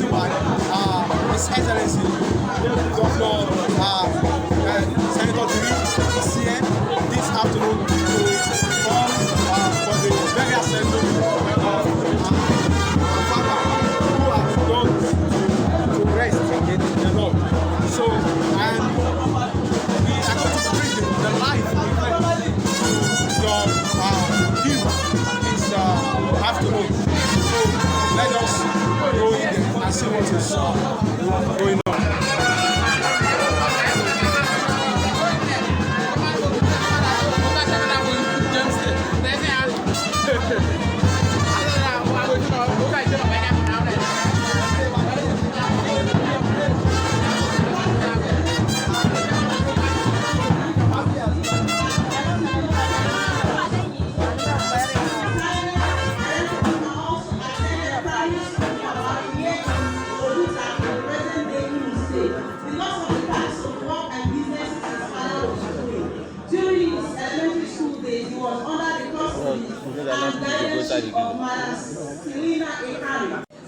reason why His Excellency, Governor Senator Diri is here this afternoon to come for the very assembly of our father who have gone to rest in the Lord. So, and we are going to bring the life event to your view this afternoon. So, let us go in there and see what is going on.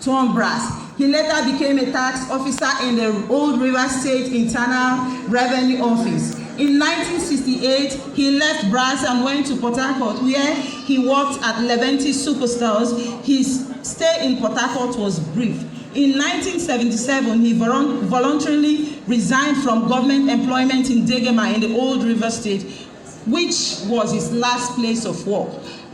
Tom Brass. He later became a tax officer in the Old River State Internal Revenue Office. In 1968, he left Brass and went to Port Harcourt, where he worked at Leventi Superstores. His stay in Port Harcourt was brief. In 1977, he voluntarily resigned from government employment in Degema in the Old River State, which was his last place of work.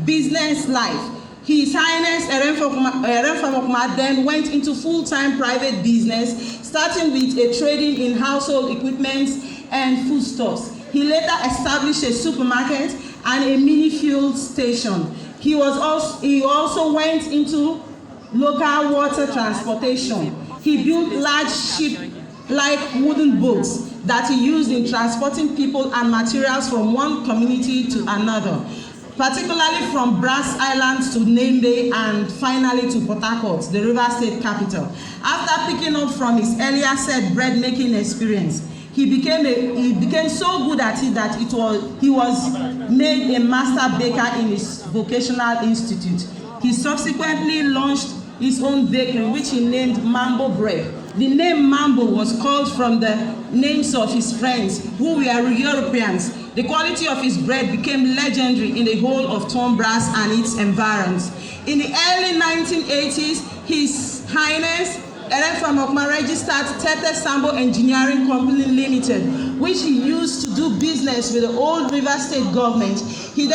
Business life. His Highness Eremfamokma then went into full-time private business, starting with a trading in household equipment and foodstuffs. He later established a supermarket and a mini fuel station. He also went into local water transportation. He built large ship-like wooden boats that he used in transporting people and materials from one community to another, particularly from Brass Island to Nambe and finally to Port Harcourt, the River State capital. After picking up from his earlier said bread making experience, he became so good at it that he was made a master baker in his vocational institute. He subsequently launched his own bakery, which he named Mambo Bread. The name Mambo was called from the names of his friends, who were Europeans. The quality of his bread became legendary in the whole of Tom Brass and its environs. In the early 1980s, His Highness Eremfamokma registered Tete Sambo Engineering Company Limited, which he used to do business with the Old River State government. The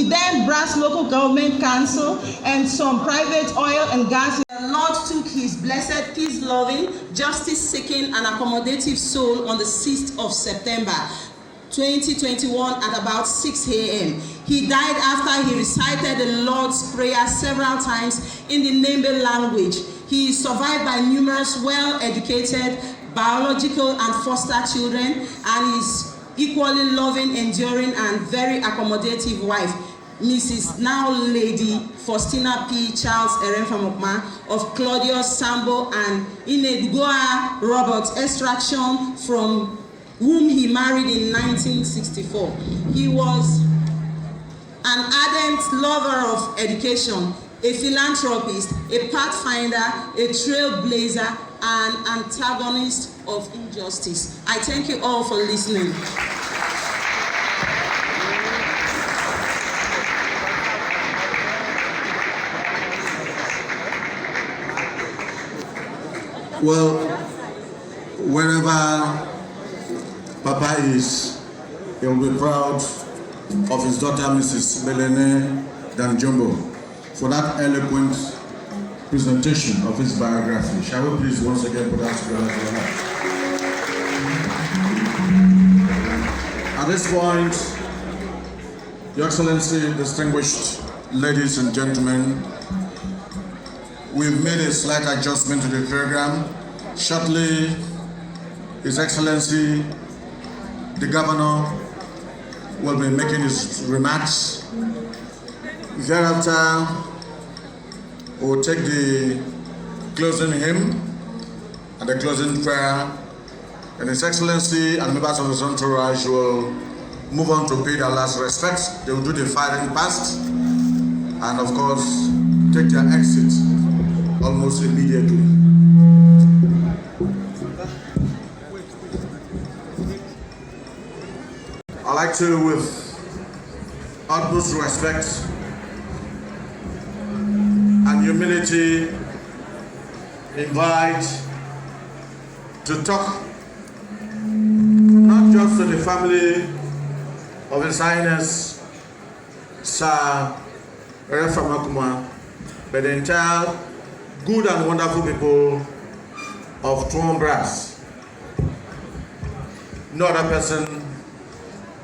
then Brass Local Government Council and some private oil and gas. The Lord took his blessed, peace-loving, justice-seeking, and accommodative soul on the 6th of September 2021 at about 6 a.m. He died after he recited the Lord's Prayer several times in the Nambe language. He is survived by numerous well-educated biological and foster children, and his equally loving, enduring, and very accommodative wife, Mrs. now Lady Faustina P. Charles Eremfamokma of Claudius Sambo and Inedgoa Robert extraction, from whom he married in 1964. He was an ardent lover of education, a philanthropist, a pathfinder, a trailblazer, and antagonist of injustice. I thank you all for listening. Well, wherever Papa is, he will be proud of his daughter, Mrs. Belene Danjumbo, for that eloquent presentation of his biography. Shall we please once again put that together for her? At this point, Your Excellency, distinguished ladies and gentlemen, we've made a slight adjustment to the program. Shortly, His Excellency, the Governor, will be making his remarks. Thereafter, we'll take the closing hymn and the closing prayer, and His Excellency and members of his entourage will move on to pay their last respects. They will do the firing past and, of course, take their exit almost immediately. I'd like to, with utmost respect and humility, invite to talk not just to the family of His Highness Sir Refamakuma, but the entire good and wonderful people of Tuon Brass. No other person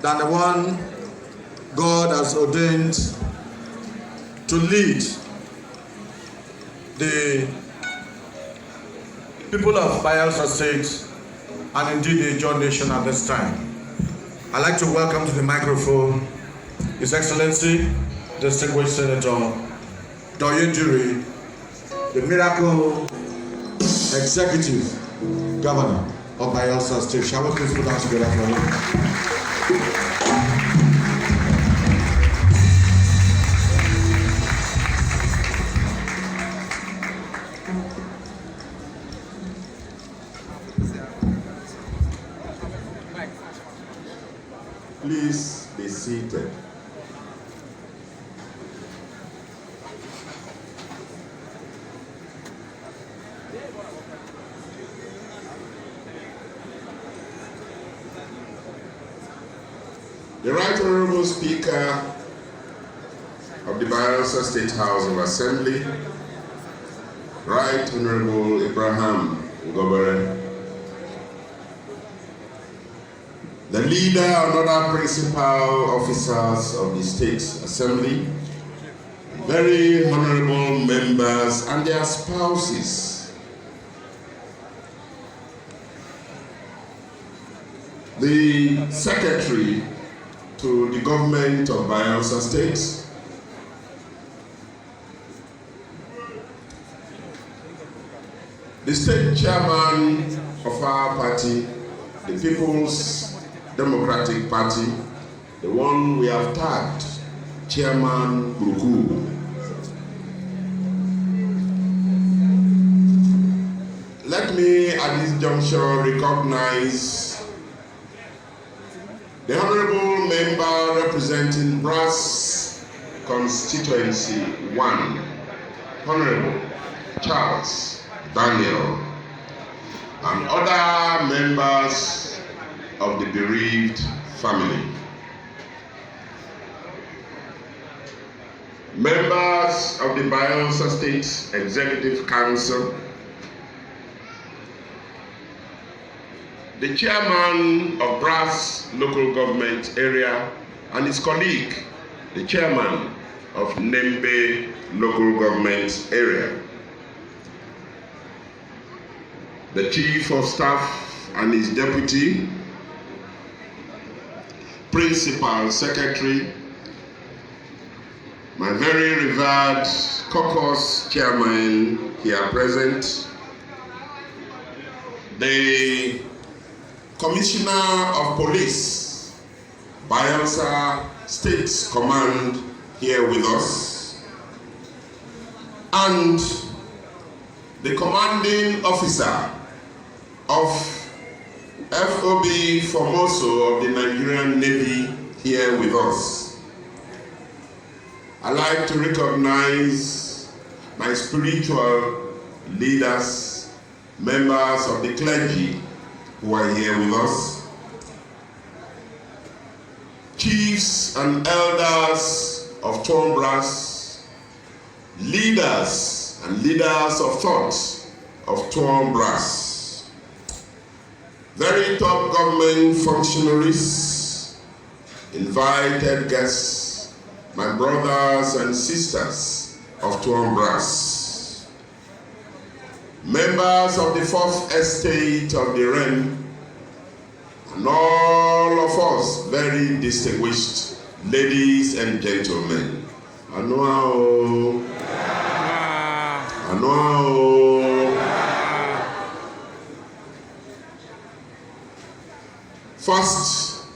than the one God has ordained to lead the people of Bayelsa State and indeed the John Nation at this time. I'd like to welcome to the microphone His Excellency, Distinguished Senator Douye Diri, the miracle executive governor of Bayelsa State. Shall we please put our hands together for him? Please be seated. The Right Honorable Speaker of the Bayelsa State House of Assembly, Right Honorable Abraham Ngobere, the leader and other principal officers of the State Assembly, very honorable members and their spouses, the Secretary to the government of Bayelsa State, the state chairman of our party, the People's Democratic Party, the one we have tagged Chairman Buruku. Let me at this juncture recognize the Honorable Member representing Brass Constituency 1, Honorable Charles Daniel, and other members of the bereaved family. Members of the Bayelsa State Executive Council, the chairman of Brass Local Government Area and his colleague, the chairman of Nembe Local Government Area, the chief of staff and his deputy, principal secretary, my very revered caucus chairman here present, the Commissioner of Police, Bayelsa State Command here with us, and the commanding officer of FOB Formoso of the Nigerian Navy here with us. I'd like to recognize my spiritual leaders, members of the clergy who are here with us, chiefs and elders of Tuon Brass, leaders and leaders of thought of Tuon Brass, very top government functionaries, invited guests, my brothers and sisters of Tuon Brass, members of the Fourth Estate of the Ren, and all of us very distinguished ladies and gentlemen. Anuao. First,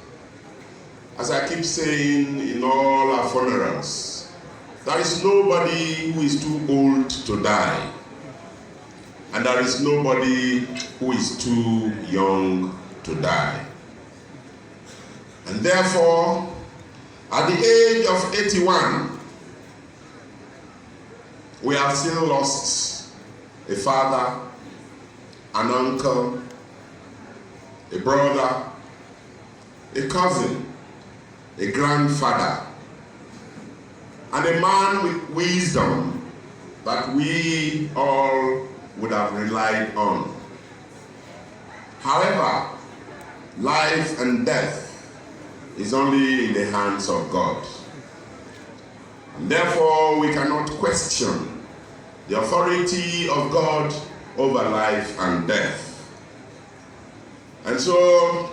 as I keep saying in all our funerals, there is nobody who is too old to die. and there is nobody who is too young to die. And therefore, at the age of 81, we have still lost a father, an uncle, a brother, a cousin, a grandfather, and a man with wisdom that we all would have relied on. However, life and death is only in the hands of God. And therefore, we cannot question the authority of God over life and death. And so,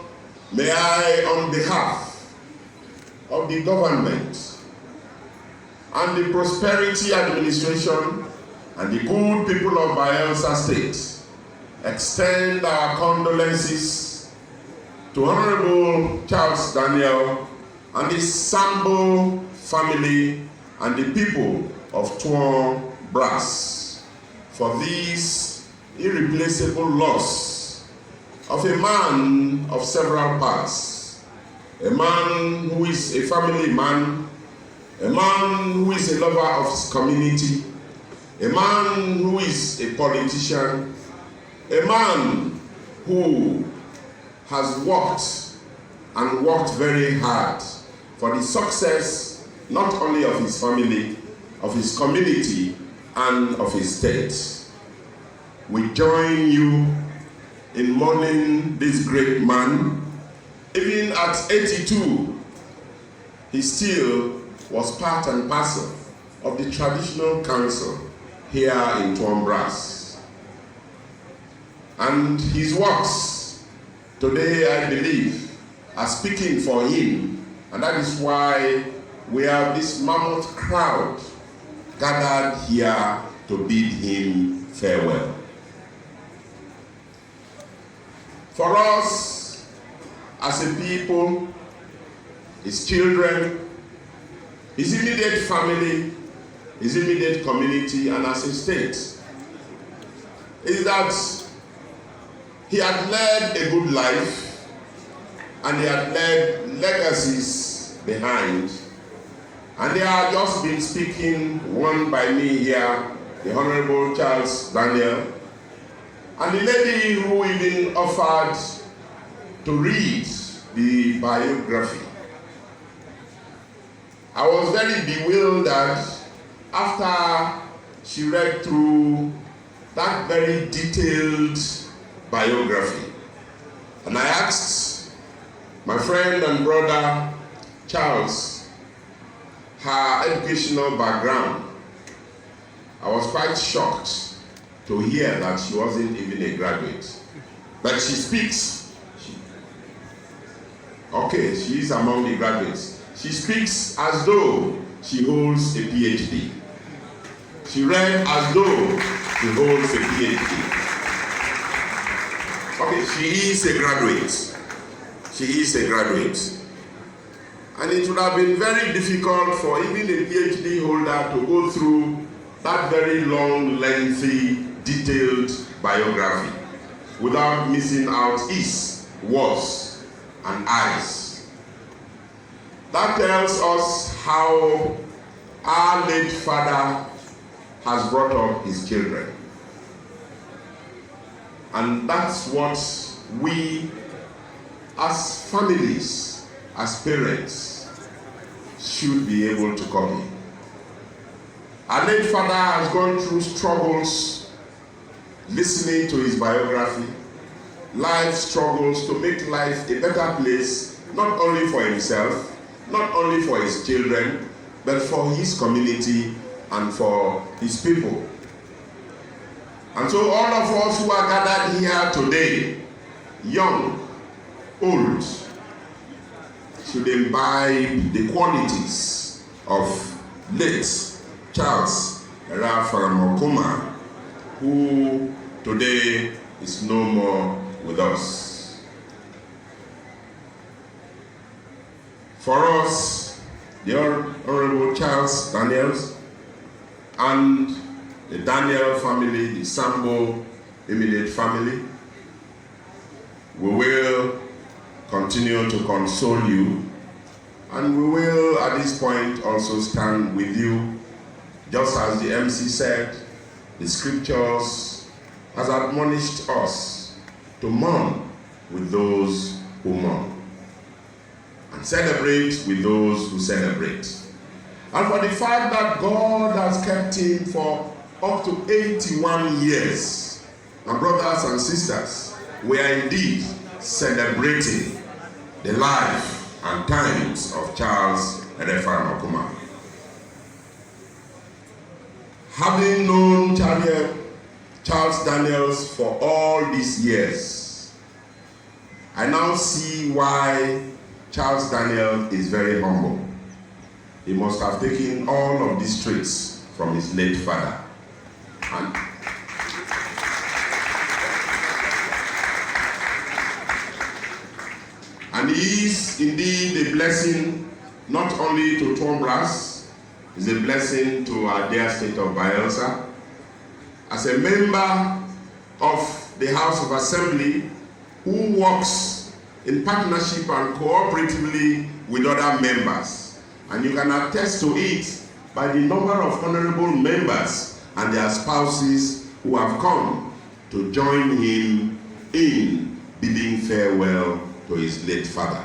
may I, on behalf of the government and the Prosperity Administration and the good people of Bayelsa State, extend our condolences to Honorable Charles Daniel and the Sambo family and the people of Tuon Brass for this irreplaceable loss of a man of several parts, a man who is a family man, a man who is a lover of his community, a man who is a politician, a man who has worked and worked very hard for the success not only of his family, of his community, and of his state. We join you in mourning this great man. Even at 82, he still was part and parcel of the traditional council here in Tuon Brass. And his works today, I believe, are speaking for him. And that is why we have this mammoth crowd gathered here to bid him farewell. For us, as a people, his children, his immediate family, his immediate community, and as a state, is that he had led a good life and he had led legacies behind. And they have just been speaking, one by me here, the Honorable Charles Daniel, and the lady who even offered to read the biography. I was very bewildered after she read through that very detailed biography. And I asked my friend and brother Charles her educational background. I was quite shocked to hear that she wasn't even a graduate. But she speaks. Okay, she is among the graduates. She speaks as though she holds a PhD. She read as though she holds a PhD. Okay, she is a graduate. She is a graduate. And it would have been very difficult for even a PhD holder to go through that very long, lengthy, detailed biography without missing out his, was, and I's. That tells us how our late father has brought up his children. And that's what we, as families, as parents, should be able to copy. Our late father has gone through struggles, listening to his biography, life struggles to make life a better place, not only for himself, not only for his children, but for his community and for his people. And so all of us who are gathered here today, young, old, should imbibe the qualities of late Charles Erafaramokoma, who today is no more with us. For us, the Honorable Charles Daniels and the Daniel family, the Sambo immediate family. We will continue to console you, and we will at this point also stand with you. Just as the MC said, the scriptures has admonished us to mourn with those who mourn and celebrate with those who celebrate. And for the fact that God has kept him for up to 81 years, my brothers and sisters, we are indeed celebrating the life and times of Charles Erefa Makuma. Having known Charles Daniels for all these years, I now see why Charles Daniel is very humble. He must have taken all of these traits from his late father. And he is indeed a blessing not only to Tombras, is a blessing to our dear state of Bayelsa. As a member of the House of Assembly who works in partnership and cooperatively with other members. And you can attest to it by the number of honorable members and their spouses who have come to join him in bidding farewell to his late father.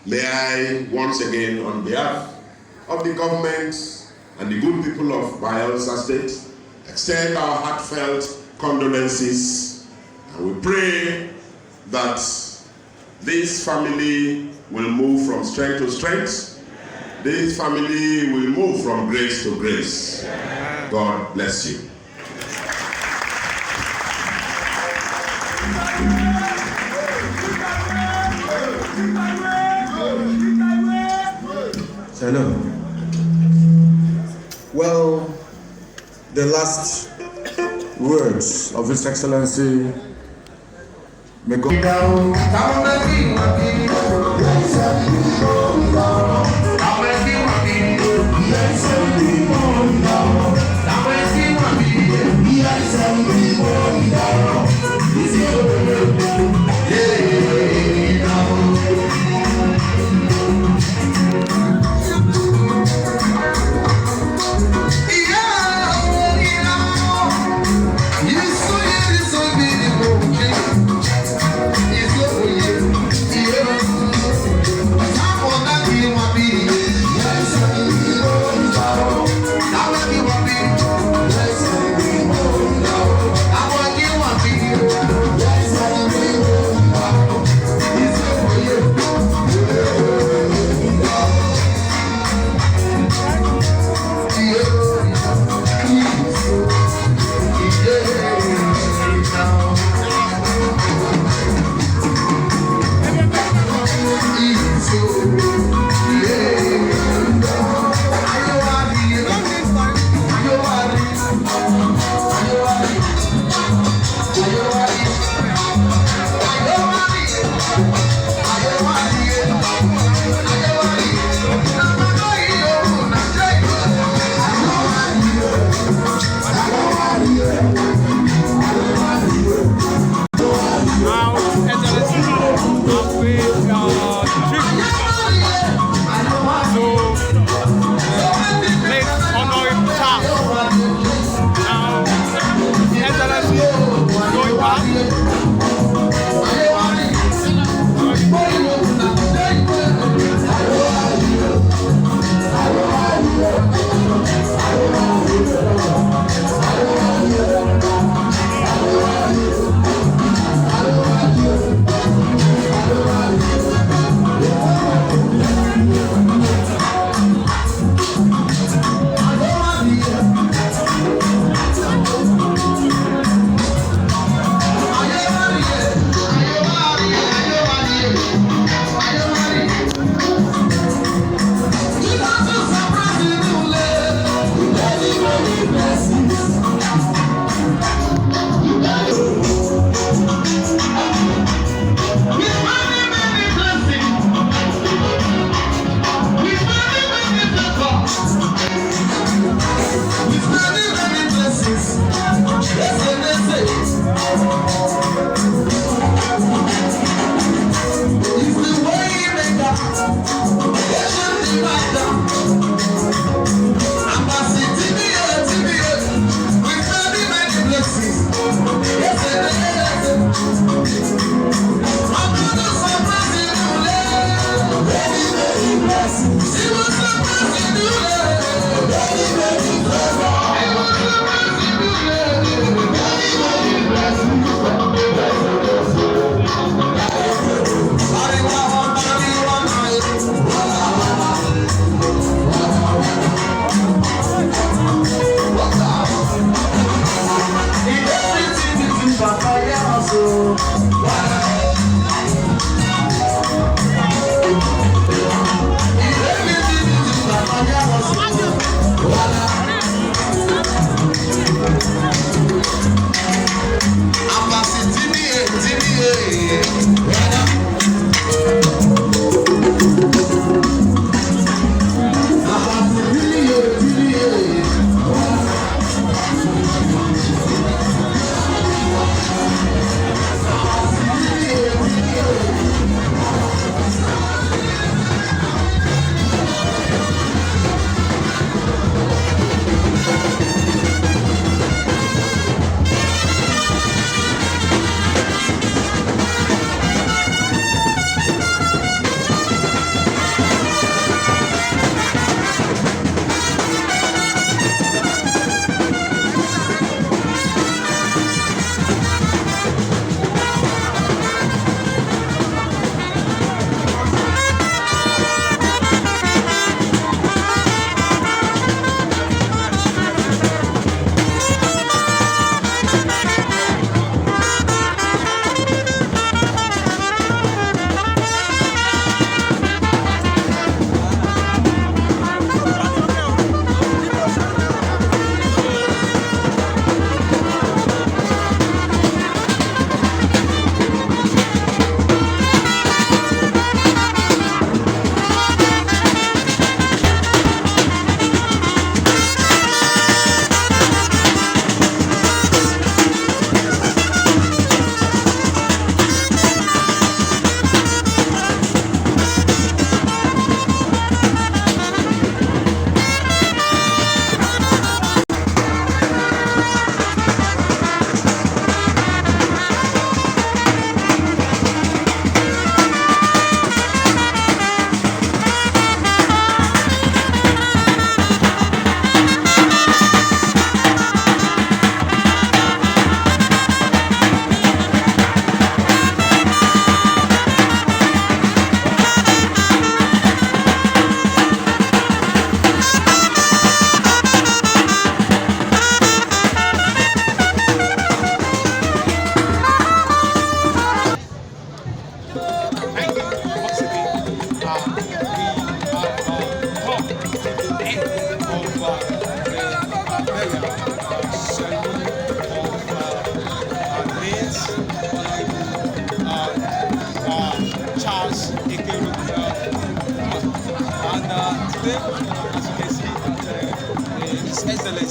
May I once again, on behalf of the government and the good people of Bayelsa State, extend our heartfelt condolences, and we pray that this family will move from strength to strength. This family will move from grace to grace. God bless you. Hello. Well, the last words of His Excellency may go down.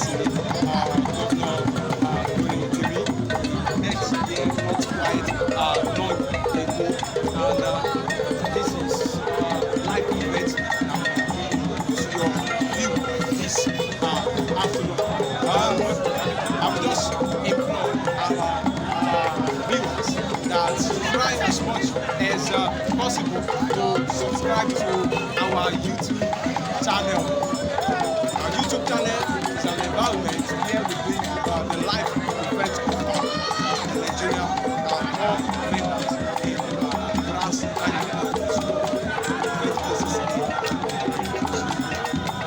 Excellency Governor Diri next year, not quite long ago, and this is live event to your view this afternoon. I would just implore our viewers that try as much as possible to subscribe to our YouTube channel. Our YouTube channel is an environment where we bring the life event of Nigeria more members in grass and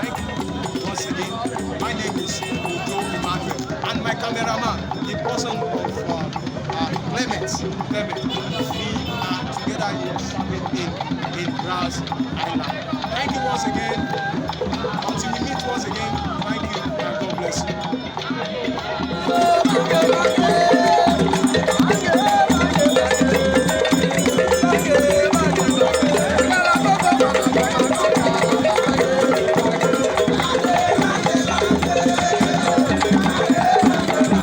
Thank you once again. My name is Douye, and my cameraman, the person of Clement. We are together here serving in Brass Island. Thank you once again.